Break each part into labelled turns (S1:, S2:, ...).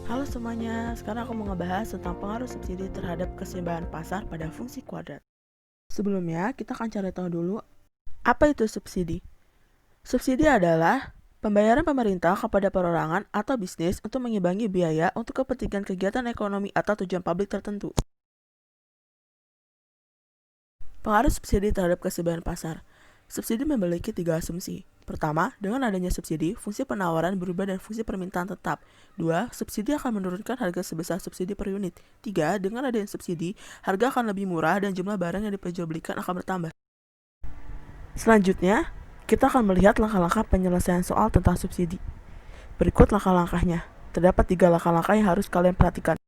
S1: Halo semuanya, sekarang aku mau ngebahas tentang pengaruh subsidi terhadap keseimbangan pasar pada fungsi kuadrat. Sebelumnya, kita akan cari tahu dulu apa itu subsidi. Subsidi adalah pembayaran pemerintah kepada perorangan atau bisnis untuk mengimbangi biaya untuk kepentingan kegiatan ekonomi atau tujuan publik tertentu. Pengaruh subsidi terhadap keseimbangan pasar. Subsidi memiliki 3 asumsi. Pertama, dengan adanya subsidi, fungsi penawaran berubah dan fungsi permintaan tetap. 2, subsidi akan menurunkan harga sebesar subsidi per unit. 3, dengan adanya subsidi, harga akan lebih murah dan jumlah barang yang diperjualbelikan akan bertambah. Selanjutnya, kita akan melihat langkah-langkah penyelesaian soal tentang subsidi. Berikut langkah-langkahnya. Terdapat 3 langkah-langkah yang harus kalian perhatikan.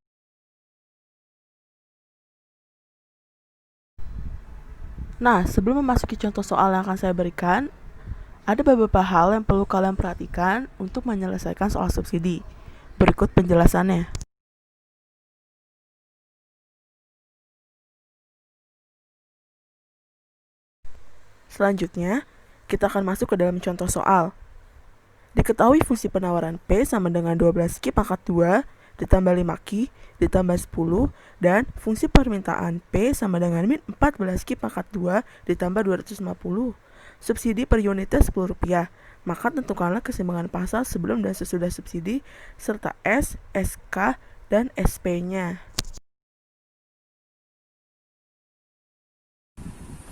S1: Nah, sebelum memasuki contoh soal yang akan saya berikan, ada beberapa hal yang perlu kalian perhatikan untuk menyelesaikan soal subsidi. Berikut penjelasannya. Selanjutnya, kita akan masuk ke dalam contoh soal. Diketahui fungsi penawaran P sama dengan 12Q pangkat 2 ditambah 5Q ditambah 10 dan fungsi permintaan P sama dengan min 14Q pangkat 2 ditambah 250. Subsidi per unitnya Rp10. Maka tentukanlah keseimbangan pasar sebelum dan sesudah subsidi serta S, SK, dan SP-nya.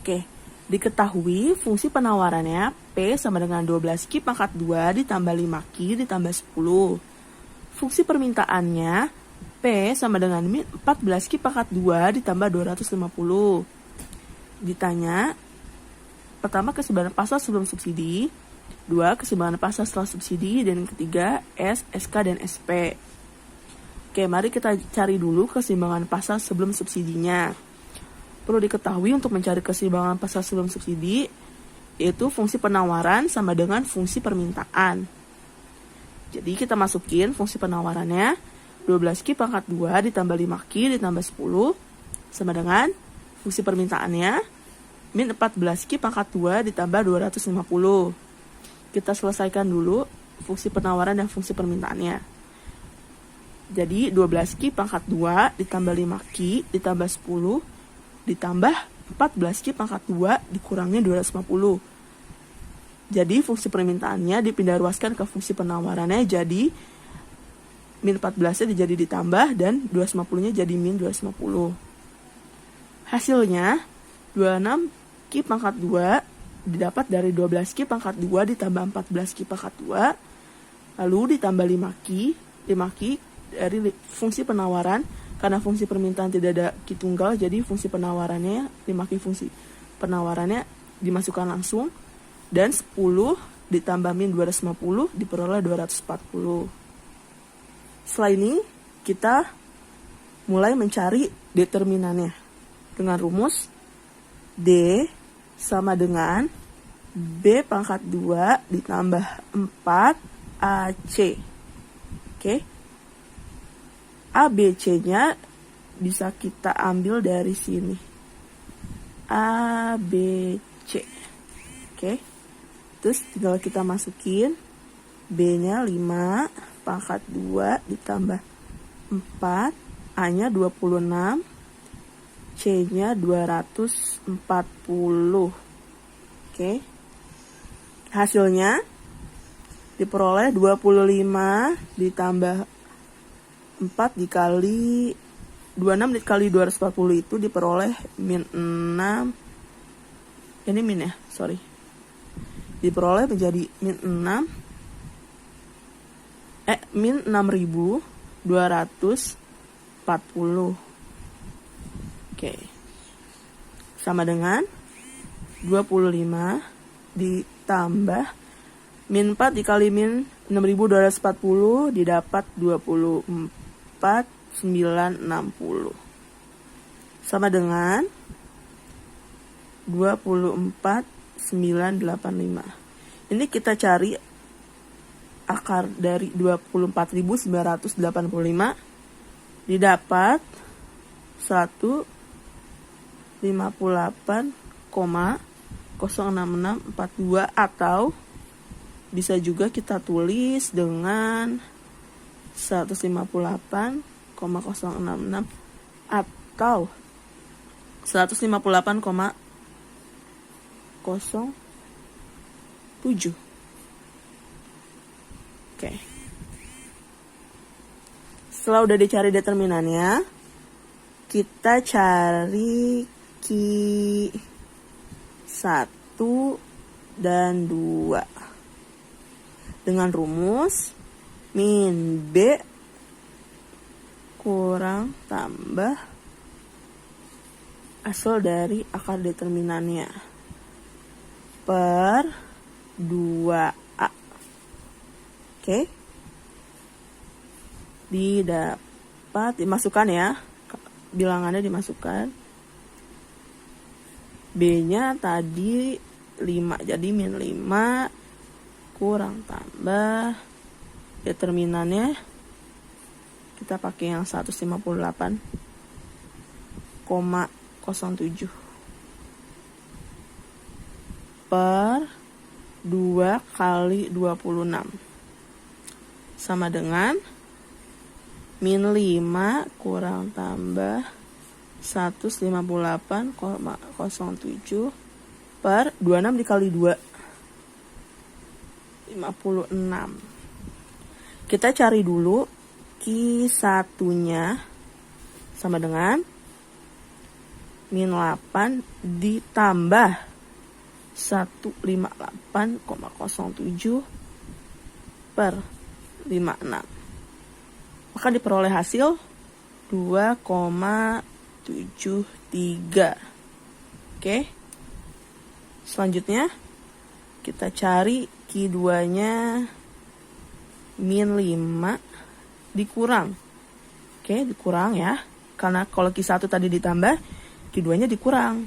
S1: Oke, diketahui fungsi penawarannya P sama dengan 12Q pangkat 2 ditambah 5Q ditambah 10. Fungsi permintaannya P sama dengan min 14Q pangkat 2 ditambah 250. Ditanya, pertama keseimbangan pasar sebelum subsidi, 2 keseimbangan pasar setelah subsidi, dan yang ketiga S, SK, dan SP. Oke, mari kita cari dulu keseimbangan pasar sebelum subsidinya. Perlu diketahui untuk mencari keseimbangan pasar sebelum subsidi, yaitu fungsi penawaran sama dengan fungsi permintaan. Jadi kita masukin fungsi penawarannya 12Q pangkat 2 ditambah 5Q ditambah 10 sama dengan fungsi permintaannya min 14Q pangkat 2 ditambah 250. Kita selesaikan dulu fungsi penawaran dan fungsi permintaannya. Jadi 12Q pangkat 2 ditambah 5Q ditambah 10 ditambah 14Q pangkat 2 dikurangi 250. Jadi fungsi permintaannya dipindah ruaskan ke fungsi penawarannya, jadi min 14-nya jadi ditambah dan 250-nya jadi min 250. Hasilnya 26Q pangkat 2 didapat dari 12Q pangkat 2 ditambah 14Q pangkat 2 lalu ditambah 5Q dari fungsi penawaran. Karena fungsi permintaan tidak ada Q tunggal, jadi fungsi penawarannya 5Q fungsi penawarannya dimasukkan langsung. Dan 10 ditambah min 250 diperoleh 240. Setelah ini kita mulai mencari determinannya dengan rumus D sama dengan B pangkat 2 ditambah 4 AC. Oke. A, B, C-nya bisa kita ambil dari sini. A, B, C. Oke. Terus tinggal kita masukin B-nya 5 pangkat 2 ditambah 4, A-nya 26, C-nya 240. Oke. Hasilnya diperoleh 25 ditambah 4 dikali 26 dikali 240 itu diperoleh min 6. Ini min ya, sorry. Diperoleh menjadi min 6.240. Oke. Sama dengan 25 ditambah min 4 dikali min 6.240 didapat 24.960. Sama dengan 24.985. Ini kita cari akar dari 24.985 didapat 158,06642 atau bisa juga kita tulis dengan 158,066 atau 158,07. Oke. Setelah udah dicari determinannya, kita cari Q 1 dan 2. Dengan rumus min B kurang tambah hasil dari akar determinannya per 2A. Oke. Dimasukkan ya. Bilangannya dimasukkan. B-nya tadi 5. Jadi min 5 kurang tambah determinannya. Kita pakai yang 158,07 per 2 kali 26 sama dengan min 5 kurang tambah 158,07 per 26 dikali 2 56. Kita cari dulu Q1 nya sama dengan min 8 ditambah 158,07 per 56. Maka diperoleh hasil 2,73. Oke. Selanjutnya kita cari Q2 nya min 5 dikurang. Oke, dikurang ya. Karena kalau Q1 tadi ditambah, Q2 nya dikurang.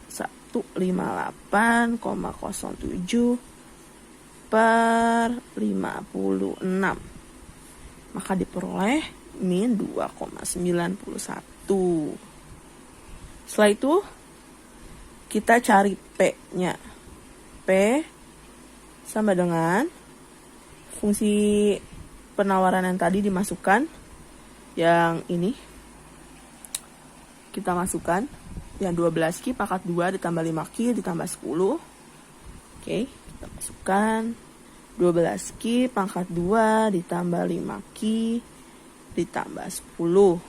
S1: 158,07 per 56. Maka diperoleh min 2,91. Setelah itu kita cari P-nya. P sama dengan fungsi penawaran yang tadi dimasukkan. Yang ini kita masukkan. Yang 12Q pangkat 2 ditambah 5Q ditambah 10. Oke, kita masukkan 12Q pangkat 2 ditambah 5Q ditambah 10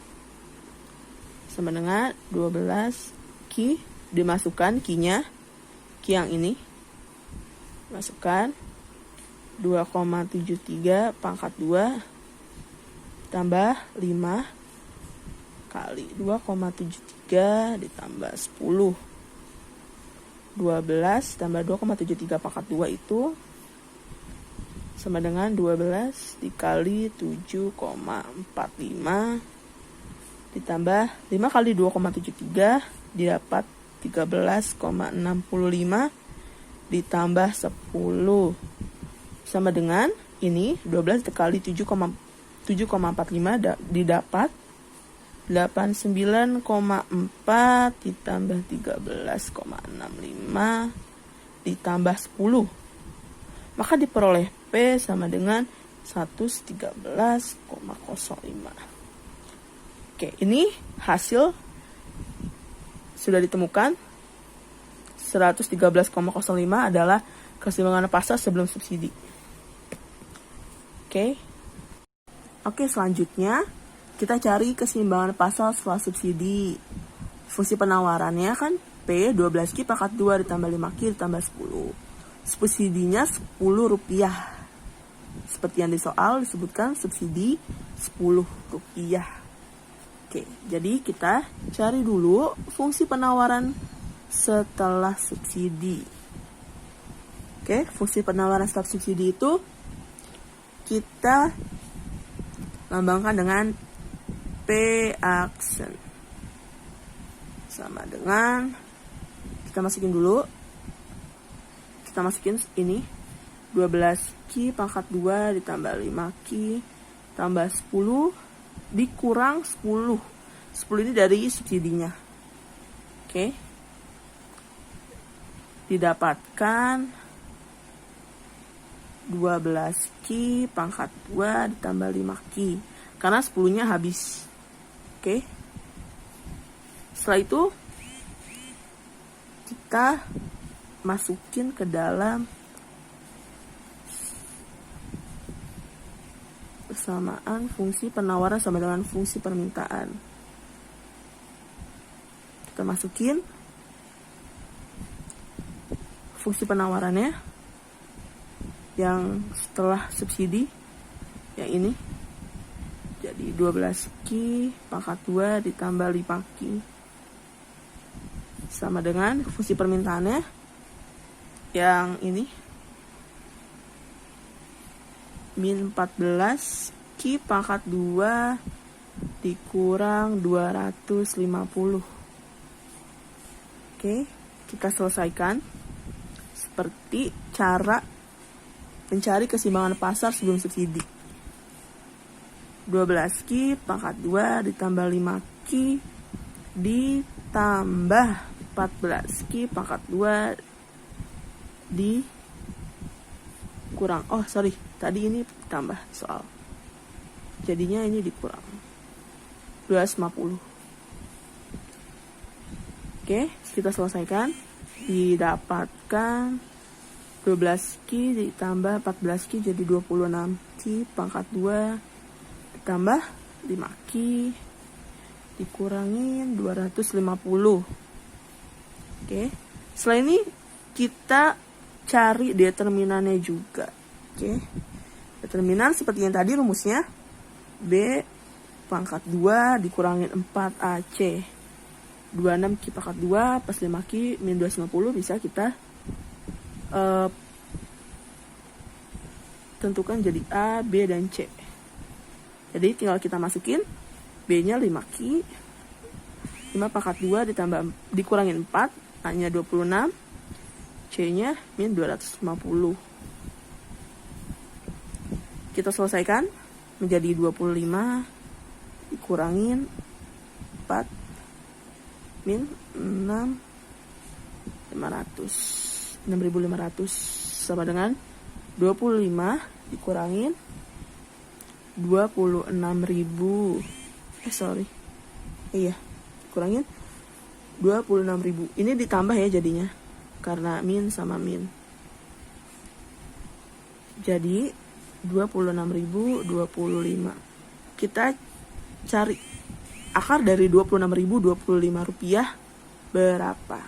S1: sama dengan 12Q dimasukkan Q-nya, Q yang ini masukkan 2,73 pangkat 2 tambah 5 kali 2,73 ditambah 10. 12 tambah 2,73 pangkat 2 itu sama dengan 12 dikali 7,45 ditambah 5 kali 2,73 didapat 13,65 ditambah 10 sama dengan ini 12 dikali 7,45 didapat 89,4 ditambah 13,65 ditambah 10. Maka diperoleh P sama dengan 113,05. Oke, ini hasil sudah ditemukan. 113,05 adalah keseimbangan pasar sebelum subsidi. Oke, selanjutnya kita cari keseimbangan pasar setelah subsidi. Fungsi penawarannya kan P 12Q pangkat 2 ditambah 5Q ditambah 10. Subsidinya Rp10. Seperti yang di soal disebutkan subsidi Rp10. Oke, jadi kita cari dulu fungsi penawaran setelah subsidi. Oke, fungsi penawaran setelah subsidi itu kita lambangkan dengan P action. Sama dengan kita masukin dulu. Kita masukin ini 12Q pangkat 2 ditambah 5Q tambah 10 dikurang 10. 10 ini dari subsidinya. Oke. Didapatkan 12 Q pangkat 2 ditambah 5 Q. Karena 10-nya habis. Oke. Setelah itu, kita masukin ke dalam persamaan fungsi penawaran sama dengan fungsi permintaan. Kita masukin fungsi penawarannya yang setelah subsidi, yang ini. Jadi 12 Q pangkat 2 ditambah 5 Q. Sama dengan fungsi permintaannya yang ini. Min 14 Q pangkat 2 dikurang 250. Oke, kita selesaikan seperti cara mencari keseimbangan pasar sebelum subsidi. 12 Q pangkat 2 ditambah 5 Q ditambah 14 Q pangkat 2 dikurang. Tadi ini tambah soal. Jadinya ini dikurang 250. Oke, kita selesaikan. Didapatkan 12 Q ditambah 14 Q jadi 26 Q pangkat 2 ditambah 5 Q dikurangin 250. Oke. Setelah ini kita cari determinannya juga. Oke. Determinan seperti yang tadi rumusnya. B pangkat 2 dikurangin 4AC. 26 Q pangkat 2 plus 5 Q min 250 bisa kita tentukan jadi A, B, dan C. Jadi tinggal kita masukin B-nya 5 Q, 5 pangkat 2 dikurangin 4, A-nya 26, C-nya min 250. Kita selesaikan menjadi 25 dikurangin 4 min 6.500 sama dengan 25 dikurangin 26.000. Kurangin 26.000. Ini ditambah ya jadinya karena min sama min. Jadi 26.025. Kita cari akar dari 26.025 rupiah berapa?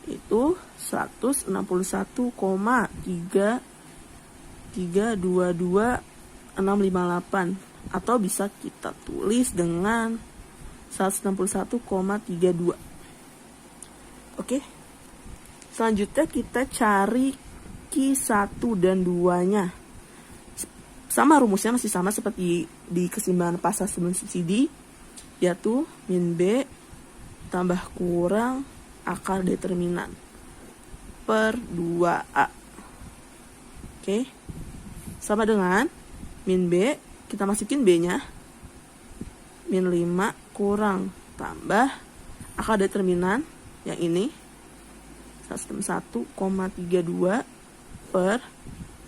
S1: Itu 161,322658 atau bisa kita tulis dengan 161,32. Oke. Selanjutnya kita cari Q1 dan 2-nya. Sama rumusnya masih sama seperti di keseimbangan pasar sebelum subsidi, yaitu min B tambah kurang akar determinan per 2A. Oke. Sama dengan min B, kita masukin B-nya. Min 5 kurang tambah akar determinan yang ini 161,32 per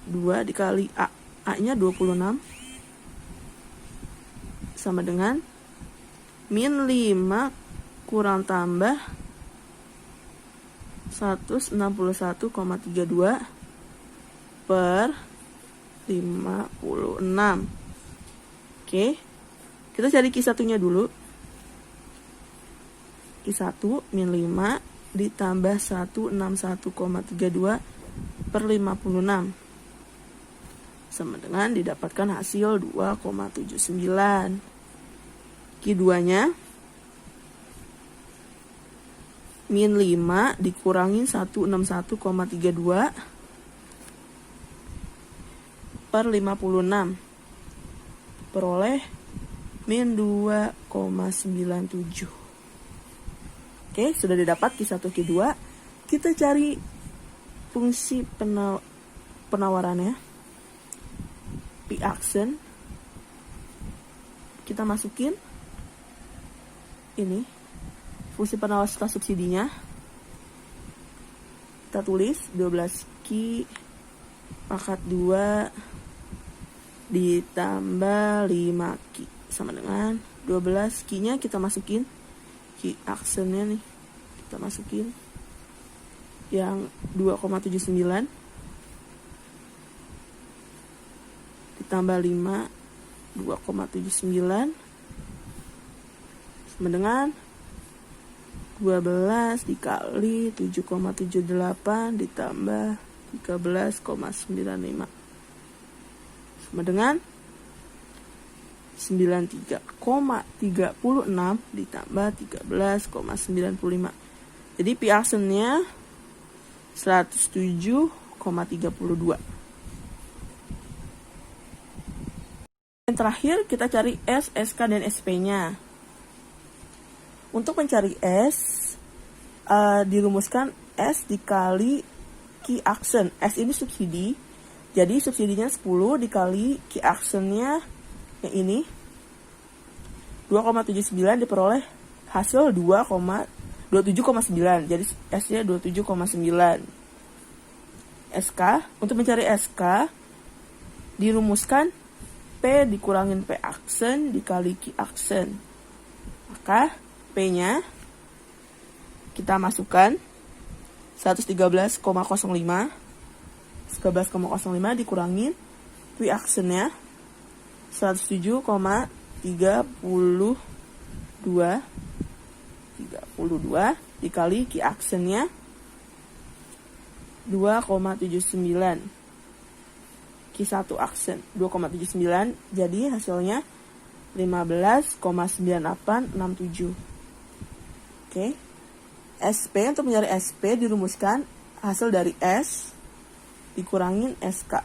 S1: 2 dikali A. A-nya 26 sama dengan min 5 kurang tambah 161,32 per 56. Oke. Kita cari Q1-nya dulu. Q1 min 5 ditambah 161,32 per 56 sama dengan didapatkan hasil 2,79. Q2-nya min 5 dikurangin 161,32 per 56 peroleh min 2,97. Oke, sudah didapat Q1 Q2. Kita cari fungsi penawarannya. P action. Kita masukin ini fungsi penawar setelah subsidinya. Kita tulis 12 Q pangkat 2 ditambah 5Q sama dengan 12. Q-nya kita masukin, Q aksennya nih kita masukin yang 2,79 ditambah 5, 2,79 sama dengan 12 dikali 7,78 ditambah 13,95 sama dengan 93,36 ditambah 13,95. Jadi P aksennya 107,32. Yang terakhir kita cari S, SK, dan SP-nya. Untuk mencari S, dirumuskan S dikali Q aksen. S ini subsidi, jadi subsidinya 10 dikali Q aksennya yang ini 2,79 diperoleh hasil 27,9. Jadi S-nya 27,9. SK, untuk mencari SK dirumuskan P dikurangin P aksen dikali Q aksen. Maka P-nya kita masukkan 113,05 dikurangin Q aksennya 107,32 dikali Q aksennya 2,79. Q1 aksen 2,79, jadi hasilnya 15,9867. Oke. SP, untuk mencari SP dirumuskan hasil dari S dikurangin SK,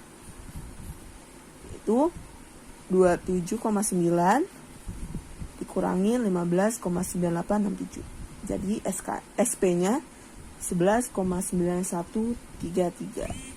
S1: itu 27,9 dikurangin 15,9867. Jadi SP-nya 11,9133.